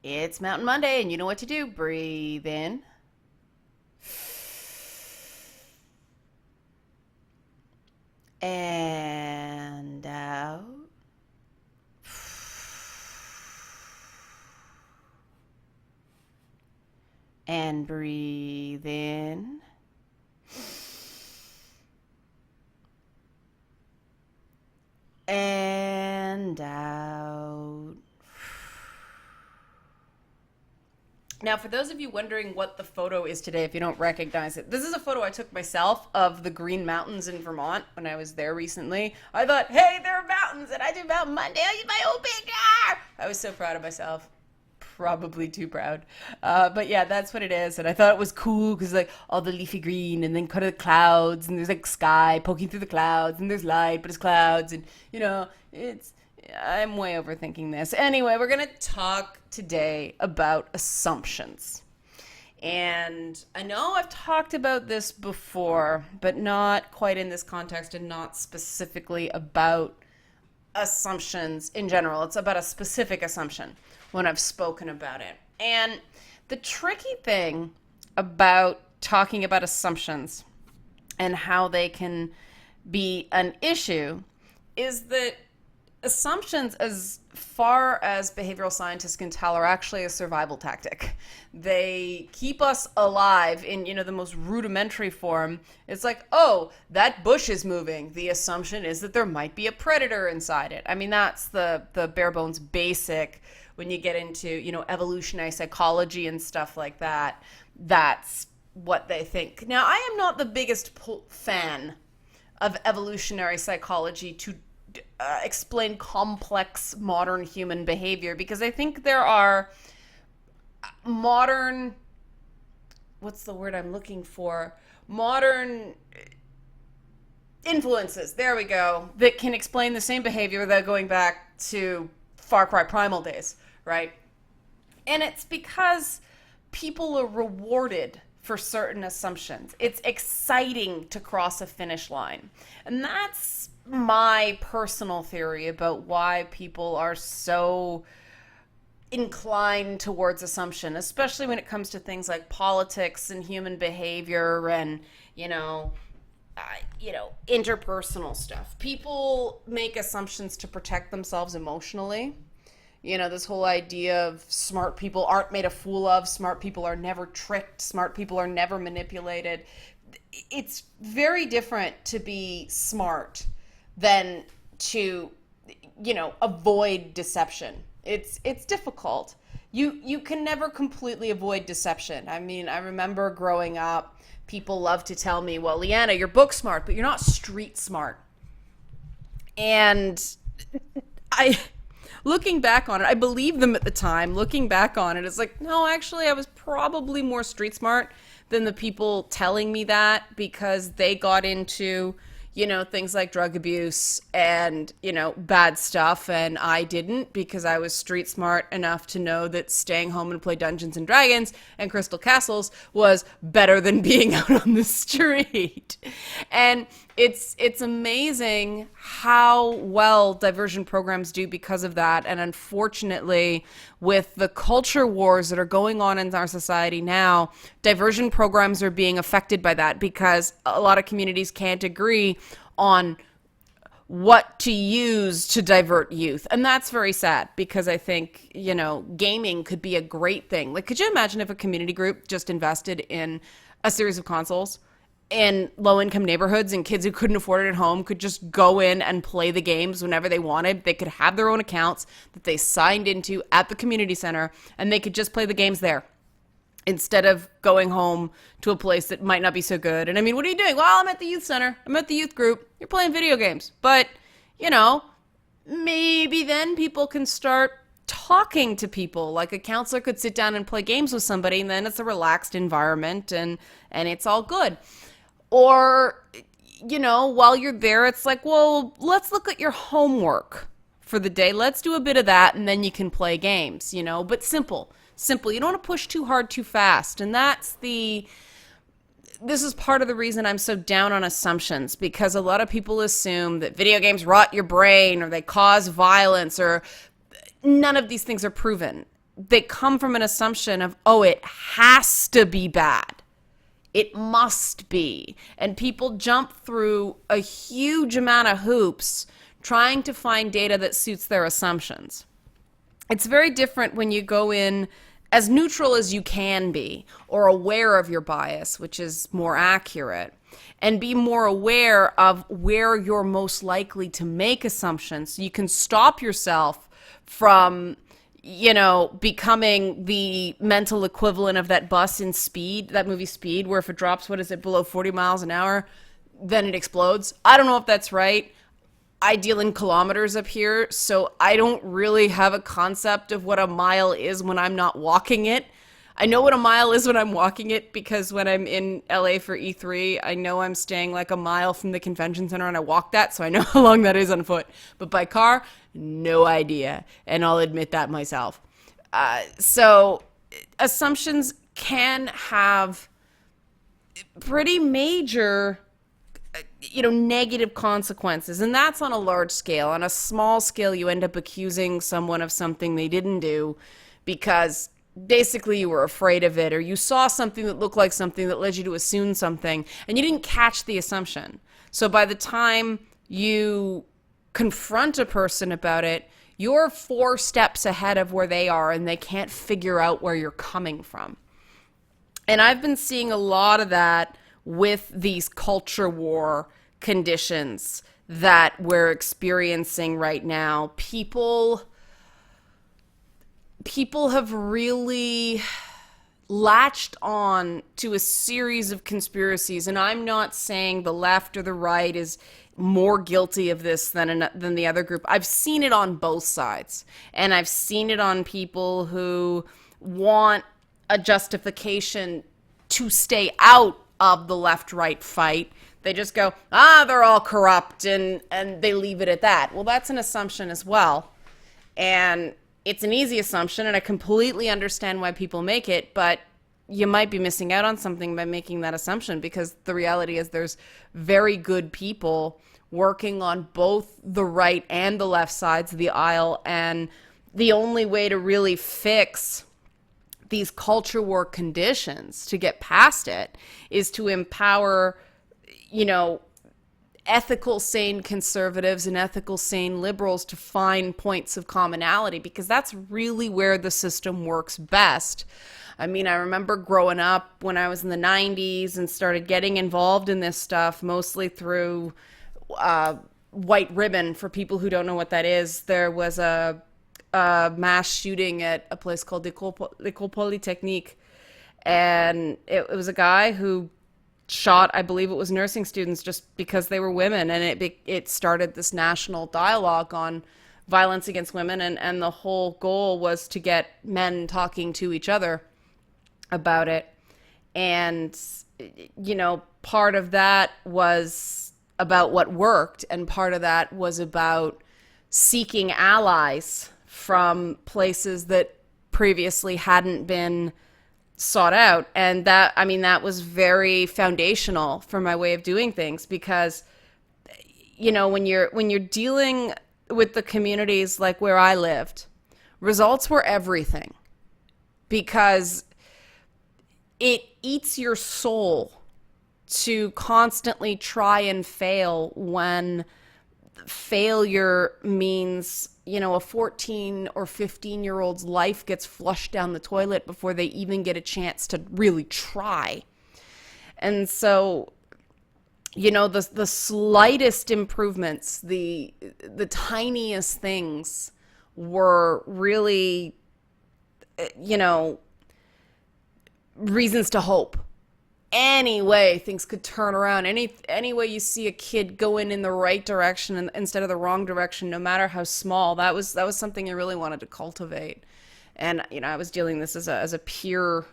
It's Mountain Monday, and you know what to do. Breathe in. And out. And breathe in. And out. Now, for those of you wondering what the photo is today, if you don't recognize it, this is a photo I took myself of the Green Mountains in Vermont when I was there recently. I thought, hey, there are mountains, and I do Mountain Monday. I'll use my own picture. I was so proud of myself. Probably too proud. But yeah, that's what it is. And I thought it was cool because like all the leafy green and then kind of the clouds and there's like sky poking through the clouds and there's light, but it's clouds. And, you know, I'm way overthinking this. Anyway, we're going to talk today about assumptions. And I know I've talked about this before, but not quite in this context and not specifically about assumptions in general. It's about a specific assumption when I've spoken about it. And the tricky thing about talking about assumptions and how they can be an issue is that assumptions, as far as behavioral scientists can tell, are actually a survival tactic. They keep us alive in, the most rudimentary form. It's like, oh, that bush is moving. The assumption is that there might be a predator inside it. I mean, that's the bare bones basic when you get into, evolutionary psychology and stuff like that. That's what they think. Now, I am not the biggest fan of evolutionary psychology to explain complex modern human behavior, because I think there are modern, what's the word I'm looking for? Modern influences, there we go, that can explain the same behavior without going back to Far Cry Primal days, right? And it's because people are rewarded for certain assumptions. It's exciting to cross a finish line. And that's my personal theory about why people are so inclined towards assumption, especially when it comes to things like politics and human behavior and, interpersonal stuff. People make assumptions to protect themselves emotionally. This whole idea of smart people aren't made a fool of, smart people are never tricked, smart people are never manipulated. It's very different to be smart than to, avoid deception. It's difficult. You can never completely avoid deception. I mean, I remember growing up, people love to tell me, well, Leanna, you're book smart, but you're not street smart. And looking back on it, I believed them at the time. Looking back on it, it's like, no, actually, I was probably more street smart than the people telling me that, because they got into, things like drug abuse and, bad stuff. And I didn't, because I was street smart enough to know that staying home and play Dungeons and Dragons and Crystal Castles was better than being out on the street. And it's amazing how well diversion programs do because of that. And unfortunately, with the culture wars that are going on in our society now, diversion programs are being affected by that, because a lot of communities can't agree on what to use to divert youth. And that's very sad, because I think, gaming could be a great thing. Like, could you imagine if a community group just invested in a series of consoles in low-income neighborhoods, and kids who couldn't afford it at home could just go in and play the games whenever they wanted? They could have their own accounts that they signed into at the community center, and they could just play the games there instead of going home to a place that might not be so good. And I mean, what are you doing? Well, I'm at the youth center. I'm at the youth group. You're playing video games. But, maybe then people can start talking to people. Like, a counselor could sit down and play games with somebody, and then it's a relaxed environment and it's all good. Or, while you're there, it's like, well, let's look at your homework for the day. Let's do a bit of that, and then you can play games, but simple. You don't want to push too hard, too fast. And this is part of the reason I'm so down on assumptions, because a lot of people assume that video games rot your brain or they cause violence, or none of these things are proven. they come from an assumption of, oh, it has to be bad. It must be. And people jump through a huge amount of hoops trying to find data that suits their assumptions. It's very different when you go in as neutral as you can be, or aware of your bias, which is more accurate, and be more aware of where you're most likely to make assumptions. So you can stop yourself from, becoming the mental equivalent of that bus in Speed, that movie Speed, where if it drops, below 40 miles an hour, then it explodes. I don't know if that's right. I deal in kilometers up here, so I don't really have a concept of what a mile is when I'm not walking it. I know what a mile is when I'm walking it because when I'm in LA for E3, I know I'm staying like a mile from the convention center and I walk that, so I know how long that is on foot. But by car, no idea, and I'll admit that myself. So assumptions can have pretty major negative consequences, and that's on a large scale. On a small scale, you end up accusing someone of something they didn't do because basically you were afraid of it, or you saw something that looked like something that led you to assume something, and you didn't catch the assumption. So by the time you confront a person about it, you're 4 steps ahead of where they are, and they can't figure out where you're coming from. And I've been seeing a lot of that with these culture war conditions that we're experiencing right now. People have really latched on to a series of conspiracies, and I'm not saying the left or the right is more guilty of this than the other group. I've seen it on both sides, and I've seen it on people who want a justification to stay out of the left-right fight. They just go, they're all corrupt, and they leave it at that. Well, that's an assumption as well. And it's an easy assumption, and I completely understand why people make it, but you might be missing out on something by making that assumption, because the reality is there's very good people working on both the right and the left sides of the aisle, and the only way to really fix these culture war conditions, to get past it, is to empower, ethical, sane conservatives and ethical, sane liberals to find points of commonality, because that's really where the system works best. I mean, I remember growing up when I was in the 90s and started getting involved in this stuff, mostly through White Ribbon. For people who don't know what that is, there was a mass shooting at a place called L'École Polytechnique, and it was a guy who shot, I believe it was nursing students, just because they were women, and it started this national dialogue on violence against women, and the whole goal was to get men talking to each other about it. And part of that was about what worked, and part of that was about seeking allies from places that previously hadn't been sought out. And that was very foundational for my way of doing things, because when you're dealing with the communities like where I lived, results were everything, because it eats your soul to constantly try and fail when failure means a 14 or 15-year-old's life gets flushed down the toilet before they even get a chance to really try. And so, the slightest improvements, the tiniest things were really, reasons to hope. Any way things could turn around, any way you see a kid going in the right direction instead of the wrong direction, no matter how small, that was something I really wanted to cultivate. And I was dealing this as a peer,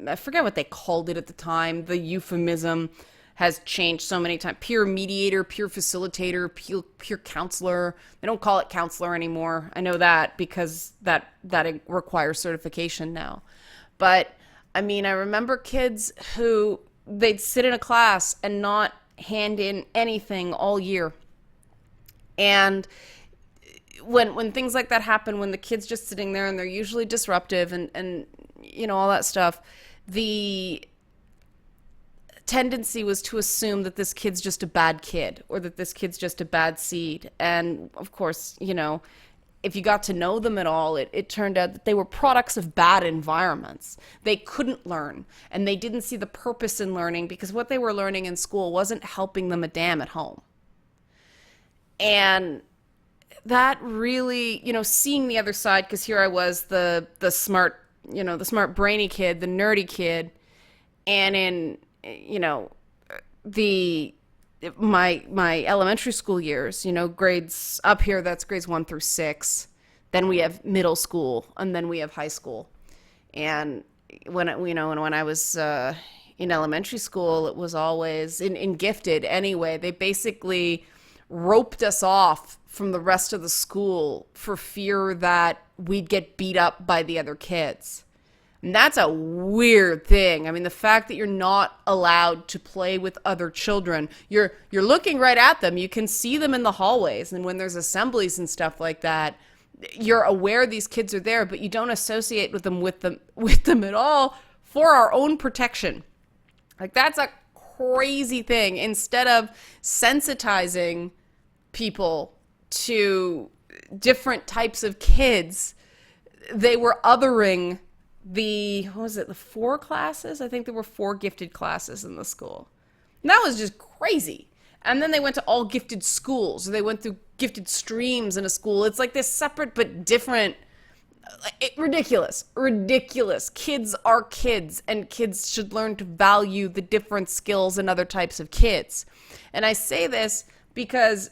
I forget what they called it at the time. The euphemism has changed so many times. Peer mediator, peer facilitator, peer counselor. They don't call it counselor anymore. I know that because that requires certification now. But I remember kids who they'd sit in a class and not hand in anything all year. And when things like that happen, when the kid's just sitting there and they're usually disruptive and all that stuff, the tendency was to assume that this kid's just a bad kid or that this kid's just a bad seed. And of course, if you got to know them at all, it turned out that they were products of bad environments. They couldn't learn, and they didn't see the purpose in learning because what they were learning in school wasn't helping them a damn at home. And that really, seeing the other side, because here I was, the smart, the smart brainy kid, the nerdy kid, and in, my elementary school years, grades up here, that's grades 1 through 6. Then we have middle school, and then we have high school. And when I was in elementary school, it was always in gifted anyway. They basically roped us off from the rest of the school for fear that we'd get beat up by the other kids. And that's a weird thing. I mean, the fact that you're not allowed to play with other children, you're looking right at them. You can see them in the hallways. And when there's assemblies and stuff like that, you're aware these kids are there, but you don't associate with them at all for our own protection. Like, that's a crazy thing. Instead of sensitizing people to different types of kids, they were othering the 4 classes? I think there were 4 gifted classes in the school. And that was just crazy. And then they went to all gifted schools. They went through gifted streams in a school. It's like this separate but different. Ridiculous. Kids are kids, and kids should learn to value the different skills and other types of kids. And I say this because,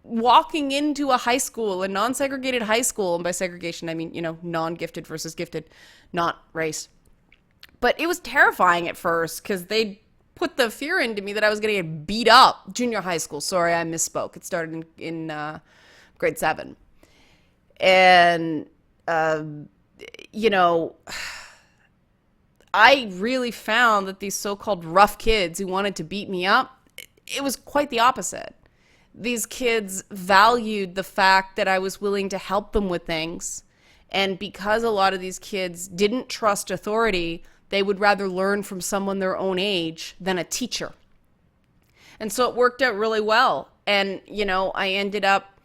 walking into a high school, a non-segregated high school, and by segregation I mean, non-gifted versus gifted, not race. But it was terrifying at first because they put the fear into me that I was going to get beat up. Junior high school, sorry, I misspoke. It started in grade 7. And, I really found that these so-called rough kids who wanted to beat me up, it was quite the opposite. These kids valued the fact that I was willing to help them with things. And because a lot of these kids didn't trust authority, they would rather learn from someone their own age than a teacher. And so it worked out really well. And, I ended up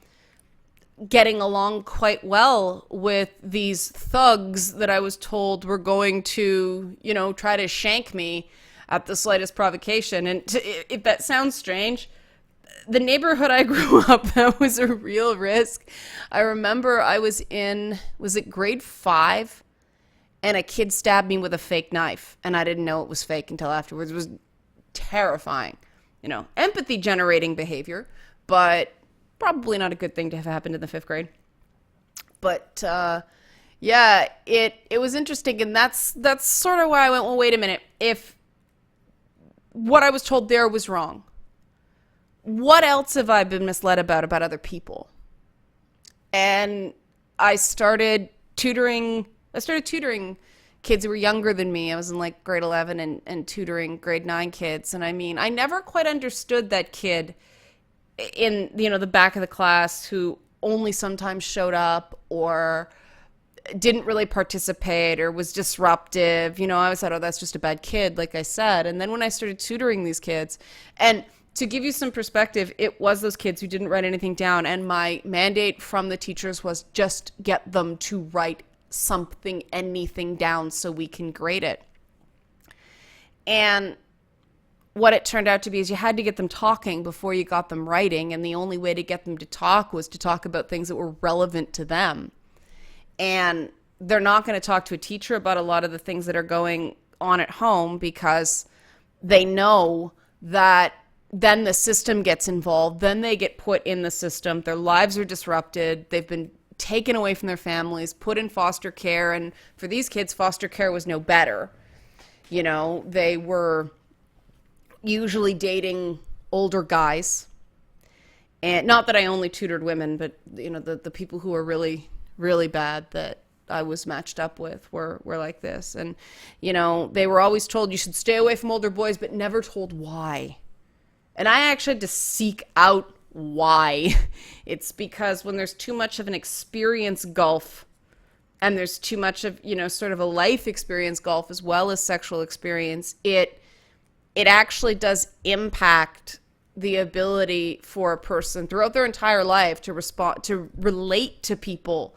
getting along quite well with these thugs that I was told were going to, try to shank me at the slightest provocation. And if that sounds strange, the neighborhood I grew up, that was a real risk. I remember I was it grade 5? And a kid stabbed me with a fake knife. And I didn't know it was fake until afterwards. It was terrifying. Empathy generating behavior, but probably not a good thing to have happened in the 5th grade. But it was interesting. And that's sort of why I went, well, wait a minute. If what I was told there was wrong, what else have I been misled about other people? And I started tutoring kids who were younger than me. I was in like grade 11 and tutoring grade 9 kids. And I mean, I never quite understood that kid in, the back of the class who only sometimes showed up or didn't really participate or was disruptive. I always thought, oh, that's just a bad kid, like I said. And then when I started tutoring these kids, and to give you some perspective, it was those kids who didn't write anything down. And my mandate from the teachers was just get them to write something, anything down so we can grade it. And what it turned out to be is you had to get them talking before you got them writing. And the only way to get them to talk was to talk about things that were relevant to them. And they're not going to talk to a teacher about a lot of the things that are going on at home because they know that then the system gets involved, then they get put in the system, their lives are disrupted, they've been taken away from their families, put in foster care, and for these kids, foster care was no better. They were usually dating older guys, and not that I only tutored women, but, the people who were really, really bad that I was matched up with were like this. And, they were always told you should stay away from older boys, but never told why. And I actually had to seek out why. It's because when there's too much of an experience gulf, and there's too much of, sort of a life experience gulf as well as sexual experience, it actually does impact the ability for a person throughout their entire life to relate to people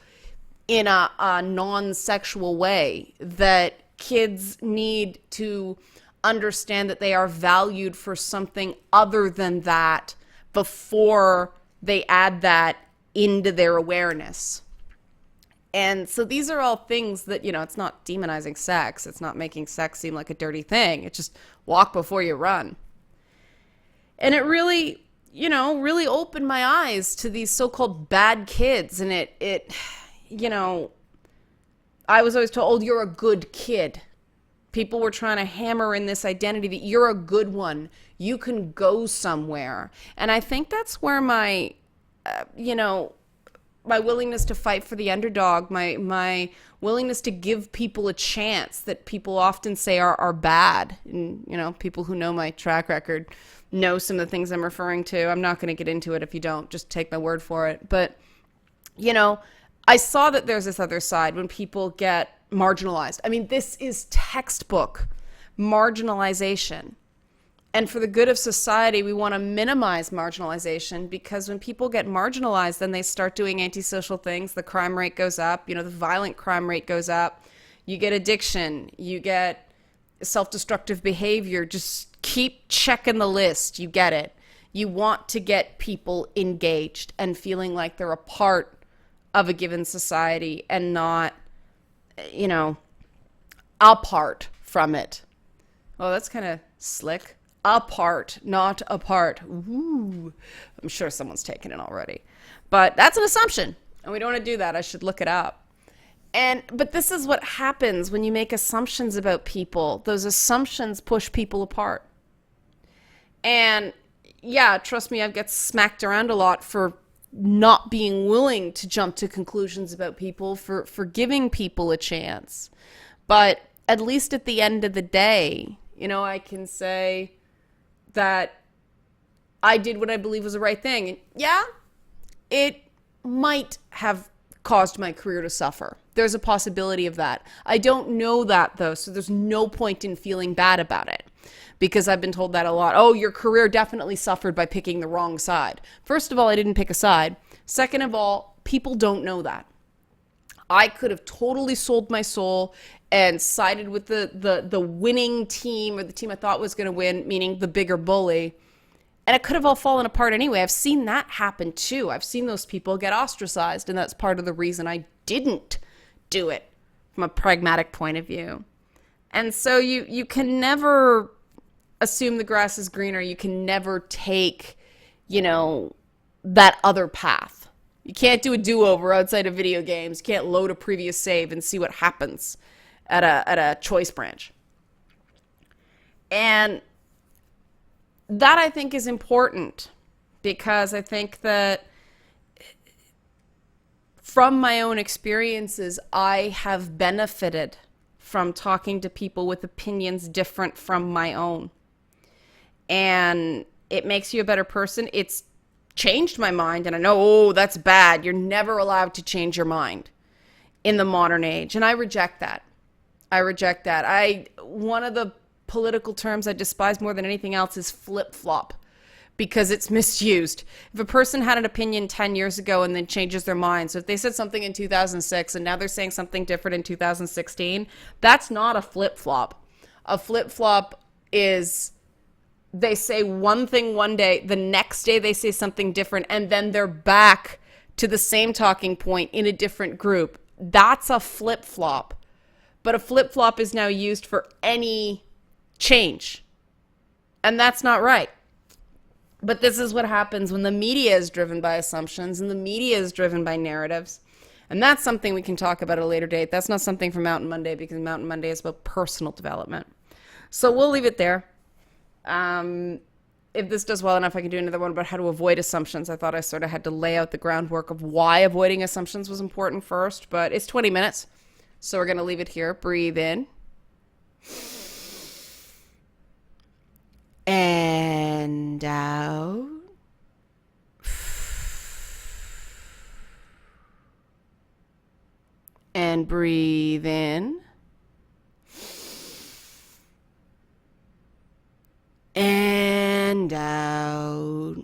in a non-sexual way, that kids need to understand that they are valued for something other than that before they add that into their awareness. And so these are all things that, it's not demonizing sex. It's not making sex seem like a dirty thing. It's just walk before you run. And it really, really opened my eyes to these so-called bad kids. And it I was always told, oh, you're a good kid. People were trying to hammer in this identity that you're a good one. You can go somewhere. And I think that's where my willingness to fight for the underdog, my willingness to give people a chance that people often say are bad. And, people who know my track record know some of the things I'm referring to. I'm not going to get into it if you don't. Just take my word for it. But, I saw that there's this other side when people get marginalized. I mean, this is textbook marginalization. And for the good of society, we want to minimize marginalization, because when people get marginalized, then they start doing antisocial things. The crime rate goes up. The violent crime rate goes up. You get addiction. You get self-destructive behavior. Just keep checking the list. You get it. You want to get people engaged and feeling like they're a part of a given society and not, apart from it. Well, that's kind of slick. Apart, not apart. Ooh, I'm sure someone's taken it already. But that's an assumption, and we don't want to do that. I should look it up. But this is what happens when you make assumptions about people. Those assumptions push people apart. And yeah, trust me, I've got smacked around a lot for not being willing to jump to conclusions about people, for giving people a chance. But at least at the end of the day, I can say that I did what I believe was the right thing. And yeah, it might have caused my career to suffer. There's a possibility of that. I don't know that, though, so there's no point in feeling bad about it, because I've been told that a lot. Oh, your career definitely suffered by picking the wrong side. First of all, I didn't pick a side. Second of all, people don't know that. I could have totally sold my soul and sided with the winning team, or the team I thought was going to win, meaning the bigger bully. And it could have all fallen apart anyway. I've seen that happen too. I've seen those people get ostracized, and that's part of the reason I didn't do it from a pragmatic point of view. And so you can never assume the grass is greener. You can never take, that other path. You can't do a do-over outside of video games. You can't load a previous save and see what happens at a choice branch. And that, I think, is important, because I think that from my own experiences, I have benefited from talking to people with opinions different from my own. And it makes you a better person. It's changed my mind, and I know, oh, that's bad. You're never allowed to change your mind in the modern age. And I reject that. One of the political terms I despise more than anything else is flip-flop, because it's misused. If a person had an opinion 10 years ago and then changes their mind, so if they said something in 2006 and now they're saying something different in 2016, that's not a flip-flop. A flip-flop is they say one thing one day, the next day they say something different, and then they're back to the same talking point in a different group. That's a flip-flop. But a flip-flop is now used for any change. And that's not right. But this is what happens when the media is driven by assumptions and the media is driven by narratives. And that's something we can talk about at a later date. That's not something for Mountain Monday, because Mountain Monday is about personal development. So we'll leave it there. If this does well enough, I can do another one about how to avoid assumptions. I thought I sort of had to lay out the groundwork of why avoiding assumptions was important first, but it's 20 minutes. So we're going to leave it here. Breathe in. And out. And breathe in. And out.